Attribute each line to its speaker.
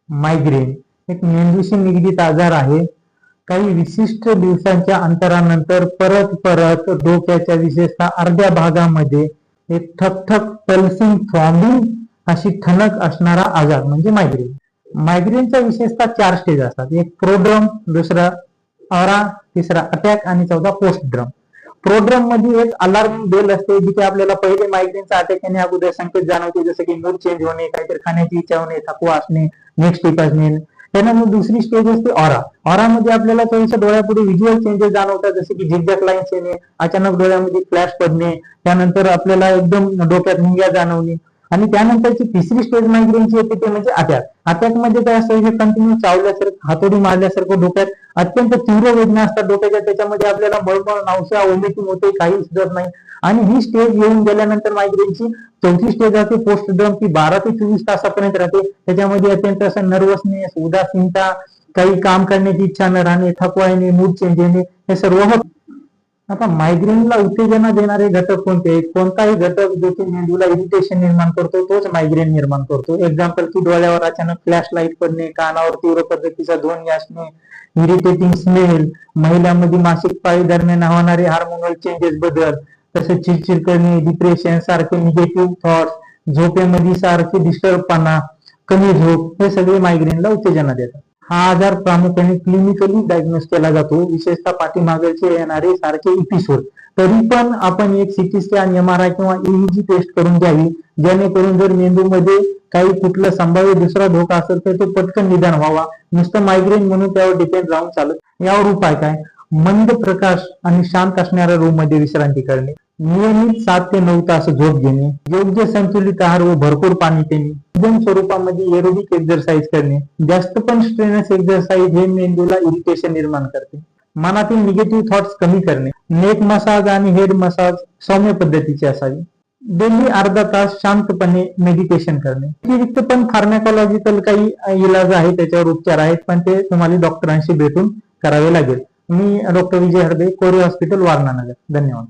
Speaker 1: Migraine एक मेंदूशी निगडीत आजार आहे. काही विशिष्ट दिवसांच्या अंतरानंतर परत परत डोक्याच्या विशेषतः अर्ध्या भागामध्ये एक ठकठक पल्सिंग थ्रॉम्बिंग अशी ठणक असणारा आजार म्हणजे मायग्रेन. मायग्रेनच्या विशेषतः 4 स्टेज असतात. एक प्रोड्रम, दुसरा ऑरा, तिसरा अटॅक आणि चौथा पोस्टड्रम. प्रोड्रम मध्ये एक अलार्म बेल असते जिथे आपल्याला पहिले मायग्रेनचा अटॅक येणे अगोदर संकेत जाणवते, जसं की मूड चेंज होणे, काहीतरी खाण्याची इच्छा होणे, थकवा असणे, नेक्स्ट स्टेप असणे. त्यानंतर दुसरी स्टेज असते ऑरा. ऑरा मध्ये आपल्याला थोडंसं डोळ्यापुढे व्हिज्युअल चेंजेस जाणवतात, जसे की झिगझॅग लाईन्स येणे, अचानक डोळ्यामध्ये फ्लॅश पडणे, त्यानंतर आपल्याला एकदम डोक्यात मुंग्या जाणवणे. आणि त्यानंतरची तिसरी स्टेज मायग्रेनची येते ते म्हणजे अटॅक. अटॅक मध्ये काय असतं, हे कंटिन्यू चावल्यासारखं, हातोडी मारल्यासारखं डोक्यात अत्यंत तीव्र वेदना असतात डोक्याच्या. त्याच्यामध्ये आपल्याला मळमळ, नावशा, वॉमिटिंग होते, काही सुचत नाही. आणि ही स्टेज येऊन गेल्यानंतर मायग्रेनची चौथी स्टेज असते पोस्टड्रम, ती 12 ते 24 तासापर्यंत राहते. त्याच्यामध्ये अत्यंत असं नर्वसनेस, उदासीनता, काही काम करण्याची इच्छा न राहणे, थकवा येणे, मूड चेंज येणे, हे सर्व होत. आता मायग्रेनला उत्तेजना देणारे घटक कोणते? कोणताही घटक जो की मेंदूला इरिटेशन निर्माण करतो तोच मायग्रेन निर्माण करतो. एक्झाम्पल की डोळ्यावर अचानक फ्लॅश लाईट पडणे, कानावर तीव्र पद्धतीचा ध्वनी असणे, इरिटेटिंग स्मेल, महिलांमध्ये मासिक पाळी दरम्यान होणारे हार्मोनल चेंजेस, बदल, तसेच चिडचिड करणे, डिप्रेशन सारखे निगेटिव्ह थॉट्स, झोपेमध्ये सारखे डिस्टर्बपणा, कमी झोप, हे सगळे मायग्रेनला उत्तेजना देतात. हा आजार प्रामुख्याने क्लिनिकली डायग्नोज केला जातो, विशेषतः पाठीमागचे येणारे सारखे एपिसोड. तरी पण आपण एक सीटी स्कॅन, एमआरआय किंवा ईईजी टेस्ट करून घ्यावी, जेणेकरून जर मेंदूमध्ये काही कुठला संभाव्य दुसरा धोका असेल तर तो पटकन निदान व्हावा. नुसतं मायग्रेन म्हणून त्यावर डिपेंड राहून चालत. यावर उपाय काय? मंद प्रकाश आणि शांत असणाऱ्या रूम मध्ये विश्रांती करणे, नियमित 7 ते 9 तास झोप घेणे, योग्य संतुलित आहार व भरपूर पाणी पिणे, मध्यम स्वरूपामध्ये एरोबिक एक्सरसाइज करणे. जास्त पण स्ट्रेनस एक्सरसाइज हे मेंदूला इरिटेशन निर्माण करते. मनातील निगेटिव्ह थॉट्स कमी करणे, नेक मसाज आणि हेड मसाज सौम्य पद्धतीचे असावे. डेली अर्धा तास शांतपणे मेडिटेशन करणे. व्यतिरिक्त पण फार्मॅकॉलॉजिकल काही इलाज आहे, त्याच्यावर उपचार आहेत, पण ते तुम्हाला डॉक्टरांशी भेटून करावे लागेल. मी डॉक्टर विजय हरदे, कोरे हॉस्पिटल, वारणानगर. धन्यवाद.